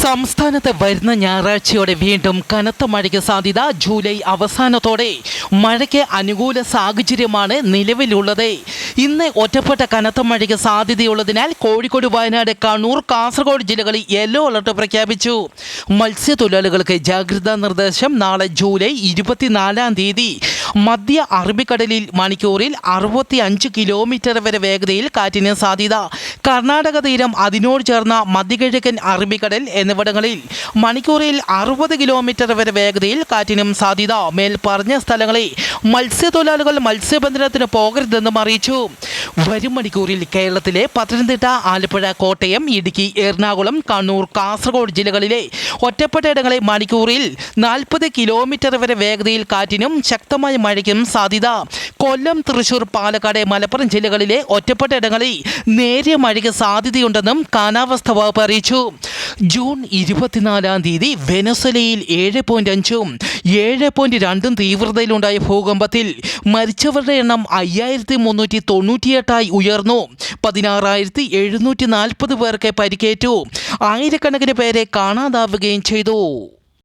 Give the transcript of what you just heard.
സംസ്ഥാനത്ത് വരുന്ന ഞായറാഴ്ചയോടെ വീണ്ടും കനത്ത മഴയ്ക്ക് സാധ്യത. ജൂലൈ അവസാനത്തോടെ മഴയ്ക്ക് അനുകൂല സാഹചര്യമാണ് നിലവിലുള്ളത്. ഇന്ന് ഒറ്റപ്പെട്ട കനത്ത മഴയ്ക്ക് സാധ്യതയുള്ളതിനാൽ കോഴിക്കോട്, വയനാട്, കണ്ണൂർ, കാസർഗോഡ് ജില്ലകളിൽ യെല്ലോ അലർട്ട് പ്രഖ്യാപിച്ചു. മത്സ്യത്തൊഴിലാളികൾക്ക് ജാഗ്രതാ നിർദ്ദേശം. നാളെ ജൂലൈ 24 മധ്യ അറബിക്കടലിൽ മണിക്കൂറിൽ 65 കിലോമീറ്റർ വരെ വേഗതയിൽ കാറ്റിന് സാധ്യത. കർണാടക തീരം, അതിനോട് ചേർന്ന മധ്യകിഴക്കൻ അറബിക്കടൽ എന്നിവിടങ്ങളിൽ മണിക്കൂറിൽ 60 കിലോമീറ്റർ വരെ വേഗതയിൽ കാറ്റിനും സാധ്യത. മേൽ പറഞ്ഞ സ്ഥലങ്ങളിൽ മത്സ്യത്തൊഴിലാളികൾ മത്സ്യബന്ധനത്തിന് പോകരുതെന്നും അറിയിച്ചു. വരും മണിക്കൂറിൽ കേരളത്തിലെ പത്തനംതിട്ട, ആലപ്പുഴ, കോട്ടയം, ഇടുക്കി, എറണാകുളം, കണ്ണൂർ, കാസർഗോഡ് ജില്ലകളിലെ ഒറ്റപ്പെട്ട ഇടങ്ങളിൽ മണിക്കൂറിൽ 40 കിലോമീറ്റർ വരെ വേഗതയിൽ കാറ്റിനും ശക്തമായ മഴയ്ക്കും സാധ്യത. കൊല്ലം, തൃശൂർ, പാലക്കാട്, മലപ്പുറം ജില്ലകളിലെ ഒറ്റപ്പെട്ട ഇടങ്ങളിൽ നേരിയ മഴയ്ക്ക് സാധ്യതയുണ്ടെന്നും കാലാവസ്ഥാ വകുപ്പ് അറിയിച്ചു. ജൂൺ 24 വെനസ്വലയിൽ 7.5ഉം 7.2 തീവ്രതയിലുണ്ടായ ഭൂകമ്പത്തിൽ മരിച്ചവരുടെ എണ്ണം 5398 ഉയർന്നു. 16,740 പേർക്ക് പരിക്കേറ്റു. ആയിരക്കണക്കിന് പേരെ കാണാതാവുകയും ചെയ്തു.